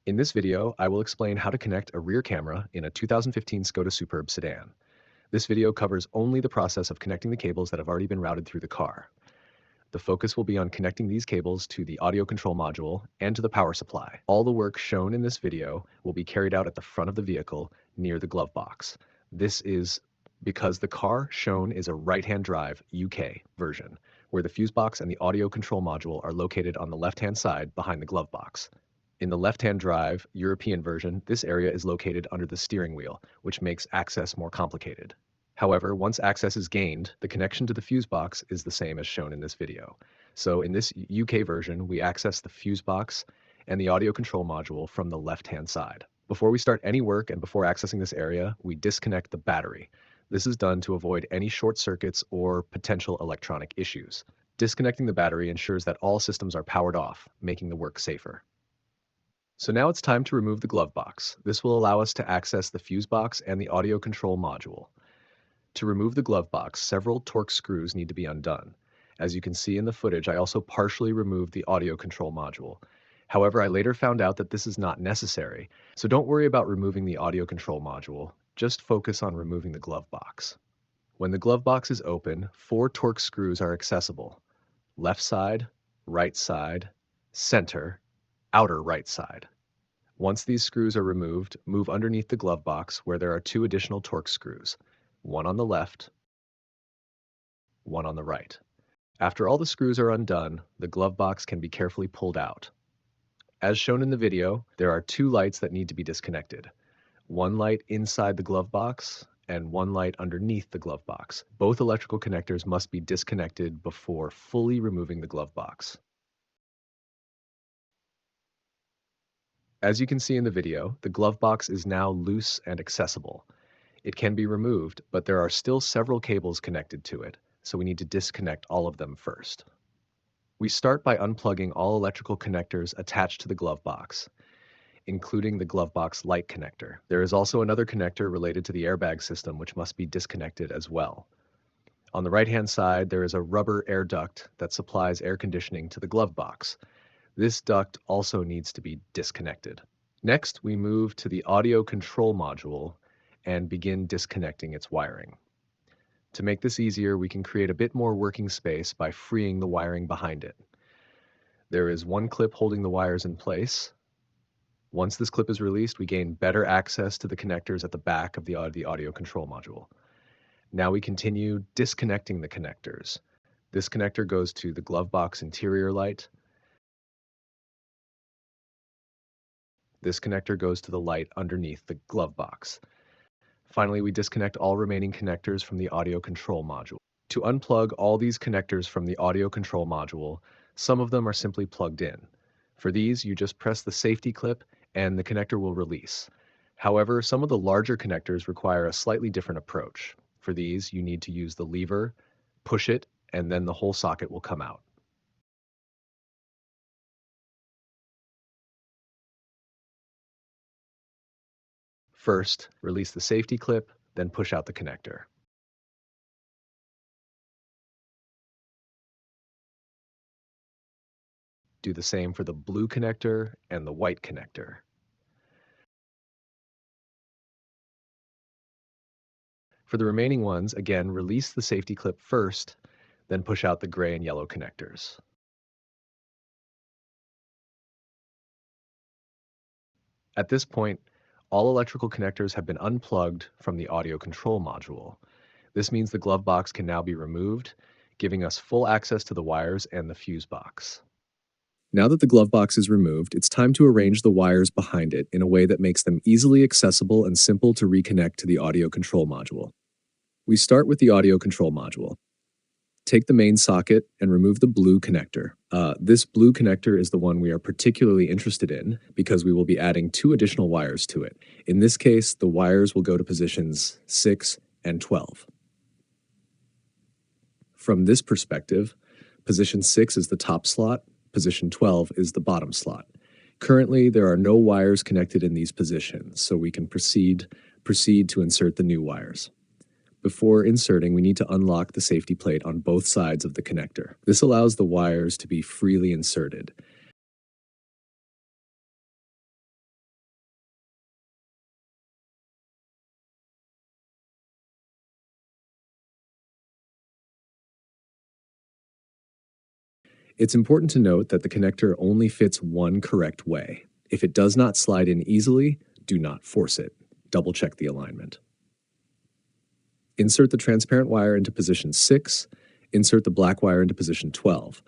In this video, I will explain how to connect a rear camera in a 2015 Skoda Superb sedan. This video covers only the process of connecting the cables that have already been routed through the car. The focus will be on connecting these cables to the audio control module and to the power supply. All the work shown in this video will be carried out at the front of the vehicle near the glove box. This is because the car shown is a right-hand drive UK version, where the fuse box and the audio control module are located on the left-hand side behind the glove box. In the left-hand drive European version, this area is located under the steering wheel, which makes access more complicated. However, once access is gained, the connection to the fuse box is the same as shown in this video. So in this UK version, we access the fuse box and the audio control module from the left-hand side. Before we start any work and before accessing this area, we disconnect the battery. This is done to avoid any short circuits or potential electronic issues. Disconnecting the battery ensures that all systems are powered off, making the work safer. So now it's time to remove the glove box. This will allow us to access the fuse box and the audio control module. To remove the glove box, several torque screws need to be undone. As you can see in the footage, I also partially removed the audio control module. However, I later found out that this is not necessary, so don't worry about removing the audio control module. Just focus on removing the glove box. When the glove box is open, 4 torque screws are accessible: left side, right side, center, outer right side. Once these screws are removed, move underneath the glove box where there are 2 additional torque screws, one on the left, one on the right. After all the screws are undone, the glove box can be carefully pulled out. As shown in the video, there are 2 lights that need to be disconnected. One light inside the glove box and one light underneath the glove box. Both electrical connectors must be disconnected before fully removing the glove box. As you can see in the video, the glove box is now loose and accessible. It can be removed, but there are still several cables connected to it, so we need to disconnect all of them first. We start by unplugging all electrical connectors attached to the glove box, including the glove box light connector. There is also another connector related to the airbag system which must be disconnected as well. On the right-hand side, there is a rubber air duct that supplies air conditioning to the glove box. This duct also needs to be disconnected. Next, we move to the audio control module and begin disconnecting its wiring. To make this easier, we can create a bit more working space by freeing the wiring behind it. There is one clip holding the wires in place. Once this clip is released, we gain better access to the connectors at the back of the audio control module. Now we continue disconnecting the connectors. This connector goes to the glove box interior light. This connector goes to the light underneath the glove box. Finally, we disconnect all remaining connectors from the audio control module. To unplug all these connectors from the audio control module, some of them are simply plugged in. For these, you just press the safety clip and the connector will release. However, some of the larger connectors require a slightly different approach. For these, you need to use the lever, push it, and then the whole socket will come out. First, release the safety clip, then push out the connector. Do the same for the blue connector and the white connector. For the remaining ones, again, release the safety clip first, then push out the gray and yellow connectors. At this point, all electrical connectors have been unplugged from the audio control module. This means the glove box can now be removed, giving us full access to the wires and the fuse box. Now that the glove box is removed, it's time to arrange the wires behind it in a way that makes them easily accessible and simple to reconnect to the audio control module. We start with the audio control module. Take the main socket and remove the blue connector. This blue connector is the one we are particularly interested in because we will be adding 2 additional wires to it. In this case, the wires will go to positions 6 and 12. From this perspective, position 6 is the top slot, position 12 is the bottom slot. Currently, there are no wires connected in these positions, so we can proceed to insert the new wires. Before inserting, we need to unlock the safety plate on both sides of the connector. This allows the wires to be freely inserted. It's important to note that the connector only fits one correct way. If it does not slide in easily, do not force it. Double check the alignment. Insert the transparent wire into position 6. Insert the black wire into position 12.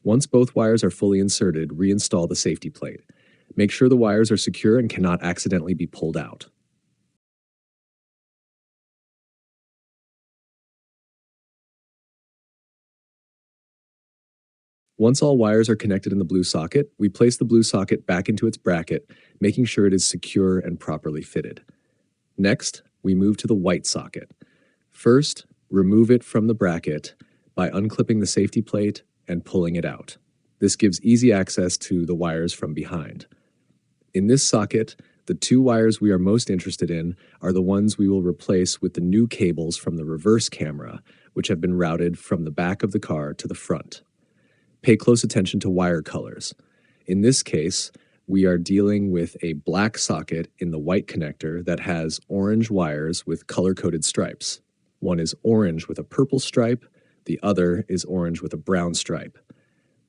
Once both wires are fully inserted, reinstall the safety plate. Make sure the wires are secure and cannot accidentally be pulled out. Once all wires are connected in the blue socket, we place the blue socket back into its bracket, making sure it is secure and properly fitted. Next, we move to the white socket. First, remove it from the bracket by unclipping the safety plate and pulling it out. This gives easy access to the wires from behind. In this socket, the two wires we are most interested in are the ones we will replace with the new cables from the reverse camera, which have been routed from the back of the car to the front. Pay close attention to wire colors. In this case, we are dealing with a black socket in the white connector that has orange wires with color-coded stripes. One is orange with a purple stripe, the other is orange with a brown stripe.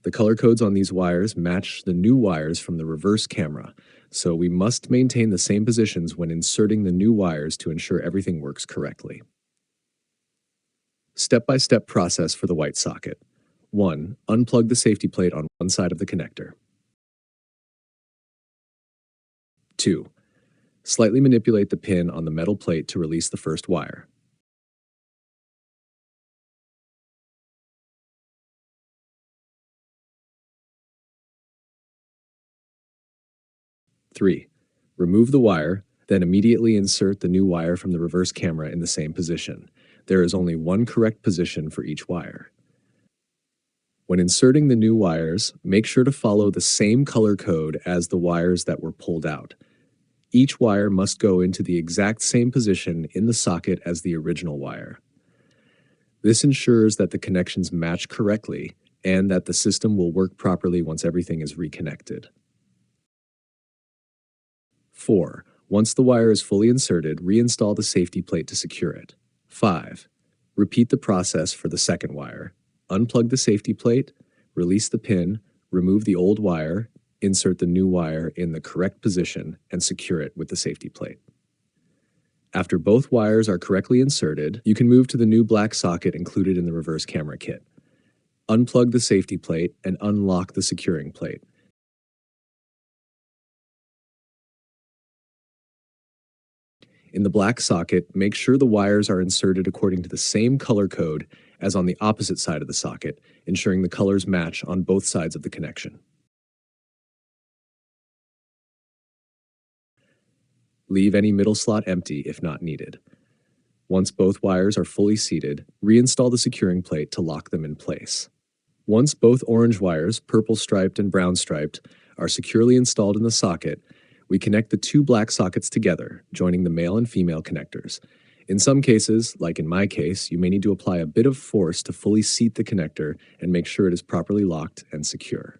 The color codes on these wires match the new wires from the reverse camera, so we must maintain the same positions when inserting the new wires to ensure everything works correctly. Step-by-step process for the white socket. 1. Unplug the safety plate on one side of the connector. 2. Slightly manipulate the pin on the metal plate to release the first wire. 3. Remove the wire, then immediately insert the new wire from the reverse camera in the same position. There is only one correct position for each wire. When inserting the new wires, make sure to follow the same color code as the wires that were pulled out. Each wire must go into the exact same position in the socket as the original wire. This ensures that the connections match correctly and that the system will work properly once everything is reconnected. 4. Once the wire is fully inserted, reinstall the safety plate to secure it. 5. Repeat the process for the second wire. Unplug the safety plate, release the pin, remove the old wire, insert the new wire in the correct position, and secure it with the safety plate. After both wires are correctly inserted, you can move to the new black socket included in the reverse camera kit. Unplug the safety plate and unlock the securing plate. In the black socket, make sure the wires are inserted according to the same color code as on the opposite side of the socket, ensuring the colors match on both sides of the connection. Leave any middle slot empty if not needed. Once both wires are fully seated, reinstall the securing plate to lock them in place. Once both orange wires, purple striped and brown striped, are securely installed in the socket, we connect the two black sockets together, joining the male and female connectors. In some cases, like in my case, you may need to apply a bit of force to fully seat the connector and make sure it is properly locked and secure.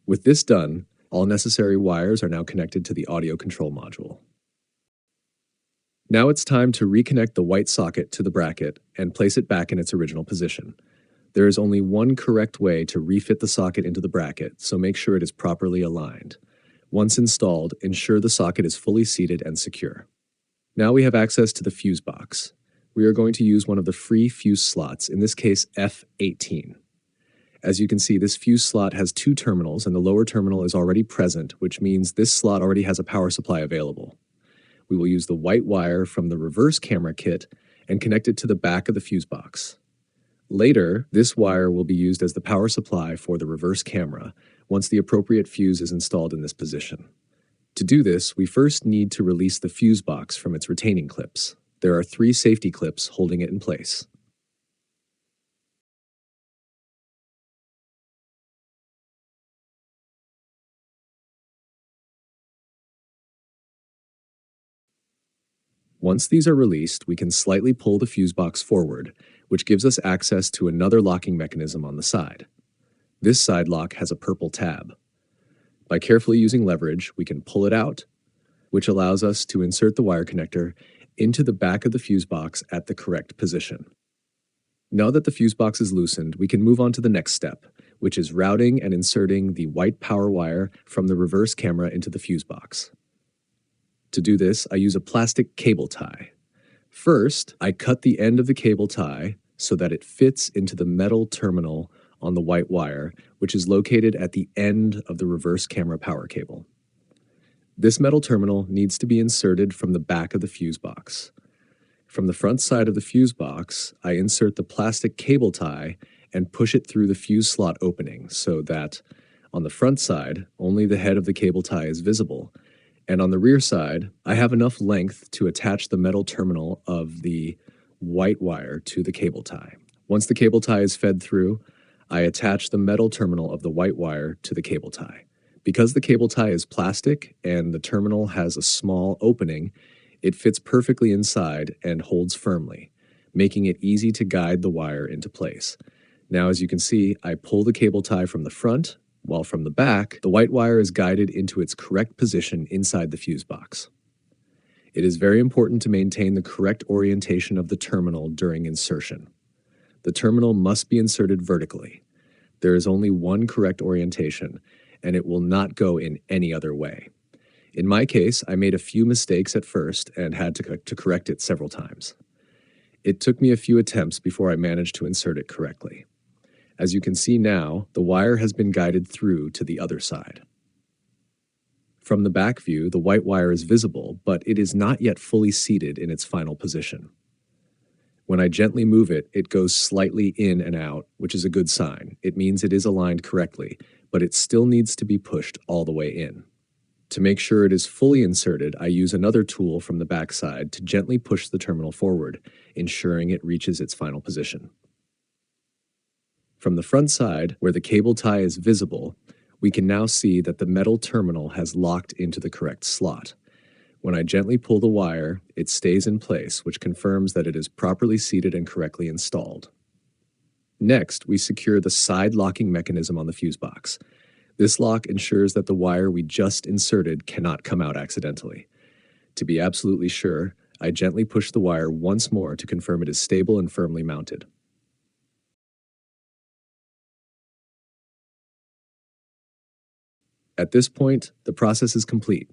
With this done, all necessary wires are now connected to the audio control module. Now it's time to reconnect the white socket to the bracket and place it back in its original position. There is only one correct way to refit the socket into the bracket, so make sure it is properly aligned. Once installed, ensure the socket is fully seated and secure. Now we have access to the fuse box. We are going to use one of the free fuse slots, in this case F18. As you can see, this fuse slot has two terminals and the lower terminal is already present, which means this slot already has a power supply available. We will use the white wire from the reverse camera kit and connect it to the back of the fuse box. Later, this wire will be used as the power supply for the reverse camera once the appropriate fuse is installed in this position. To do this, we first need to release the fuse box from its retaining clips. There are 3 safety clips holding it in place. Once these are released, we can slightly pull the fuse box forward, which gives us access to another locking mechanism on the side. This side lock has a purple tab. By carefully using leverage, we can pull it out, which allows us to insert the wire connector into the back of the fuse box at the correct position. Now that the fuse box is loosened, we can move on to the next step, which is routing and inserting the white power wire from the reverse camera into the fuse box. To do this, I use a plastic cable tie. First, I cut the end of the cable tie so that it fits into the metal terminal on the white wire, which is located at the end of the reverse camera power cable. This metal terminal needs to be inserted from the back of the fuse box. From the front side of the fuse box, I insert the plastic cable tie and push it through the fuse slot opening so that on the front side, only the head of the cable tie is visible, and on the rear side, I have enough length to attach the metal terminal of the white wire to the cable tie. Once the cable tie is fed through, I attach the metal terminal of the white wire to the cable tie. Because the cable tie is plastic and the terminal has a small opening, it fits perfectly inside and holds firmly, making it easy to guide the wire into place. Now, as you can see, I pull the cable tie from the front, while from the back, the white wire is guided into its correct position inside the fuse box. It is very important to maintain the correct orientation of the terminal during insertion. The terminal must be inserted vertically. There is only one correct orientation, and it will not go in any other way. In my case, I made a few mistakes at first and had to correct it several times. It took me a few attempts before I managed to insert it correctly. As you can see now, the wire has been guided through to the other side. From the back view, the white wire is visible, but it is not yet fully seated in its final position. When I gently move it, it goes slightly in and out, which is a good sign. It means it is aligned correctly, but it still needs to be pushed all the way in. To make sure it is fully inserted, I use another tool from the back side to gently push the terminal forward, ensuring it reaches its final position. From the front side, where the cable tie is visible, we can now see that the metal terminal has locked into the correct slot. When I gently pull the wire, it stays in place, which confirms that it is properly seated and correctly installed. Next, we secure the side locking mechanism on the fuse box. This lock ensures that the wire we just inserted cannot come out accidentally. To be absolutely sure, I gently push the wire once more to confirm it is stable and firmly mounted. At this point, the process is complete.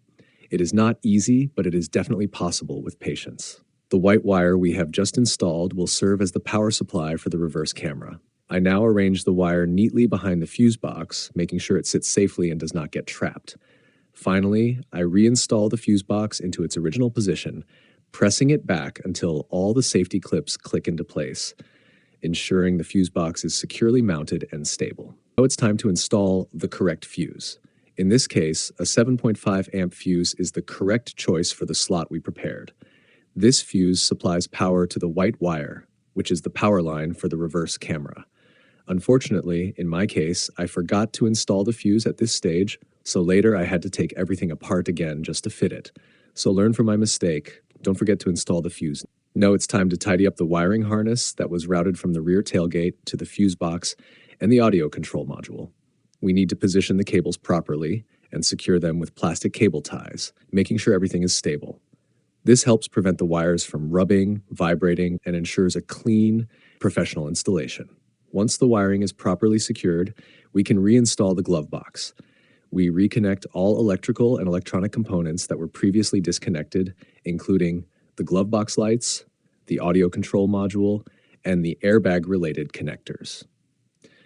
It is not easy, but it is definitely possible with patience. The white wire we have just installed will serve as the power supply for the reverse camera. I now arrange the wire neatly behind the fuse box, making sure it sits safely and does not get trapped. Finally, I reinstall the fuse box into its original position, pressing it back until all the safety clips click into place, ensuring the fuse box is securely mounted and stable. Now it's time to install the correct fuse. In this case, a 7.5 amp fuse is the correct choice for the slot we prepared. This fuse supplies power to the white wire, which is the power line for the reverse camera. Unfortunately, in my case, I forgot to install the fuse at this stage, so later I had to take everything apart again just to fit it. So learn from my mistake. Don't forget to install the fuse. Now it's time to tidy up the wiring harness that was routed from the rear tailgate to the fuse box and the audio control module. We need to position the cables properly and secure them with plastic cable ties, making sure everything is stable. This helps prevent the wires from rubbing, vibrating, and ensures a clean, professional installation. Once the wiring is properly secured, we can reinstall the glove box. We reconnect all electrical and electronic components that were previously disconnected, including the glove box lights, the audio control module, and the airbag-related connectors.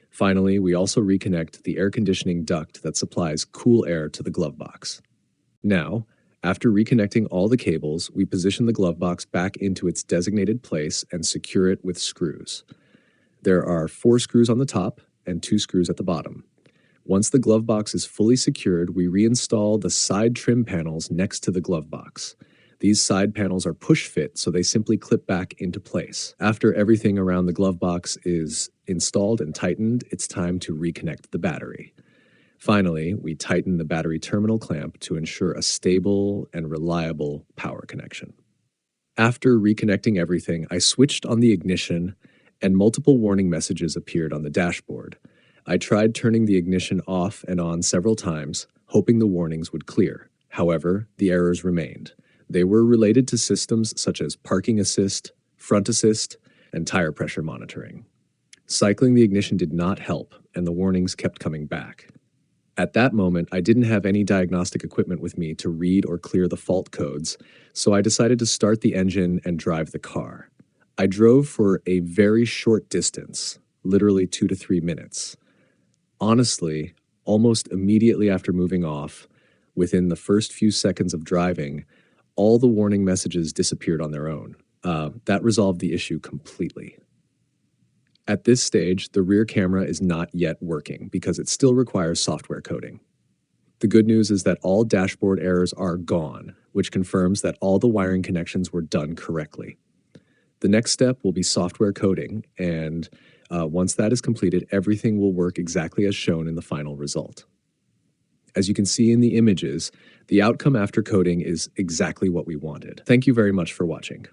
Finally, we also reconnect the air conditioning duct that supplies cool air to the glove box. Now, after reconnecting all the cables, we position the glove box back into its designated place and secure it with screws. There are 4 screws on the top and 2 screws at the bottom. Once the glove box is fully secured, we reinstall the side trim panels next to the glove box. These side panels are push-fit, so they simply clip back into place. After everything around the glove box is installed and tightened, it's time to reconnect the battery. Finally, we tighten the battery terminal clamp to ensure a stable and reliable power connection. After reconnecting everything, I switched on the ignition and multiple warning messages appeared on the dashboard. I tried turning the ignition off and on several times, hoping the warnings would clear. However, the errors remained. They were related to systems such as parking assist, front assist, and tire pressure monitoring. Cycling the ignition did not help, and the warnings kept coming back. At that moment, I didn't have any diagnostic equipment with me to read or clear the fault codes, so I decided to start the engine and drive the car. I drove for a very short distance, literally 2 to 3 minutes. Honestly, almost immediately after moving off, within the first few seconds of driving, all the warning messages disappeared on their own. That resolved the issue completely. At this stage, the rear camera is not yet working because it still requires software coding. The good news is that all dashboard errors are gone, which confirms that all the wiring connections were done correctly. The next step will be software coding, and once that is completed, everything will work exactly as shown in the final result. As you can see in the images, the outcome after coding is exactly what we wanted. Thank you very much for watching.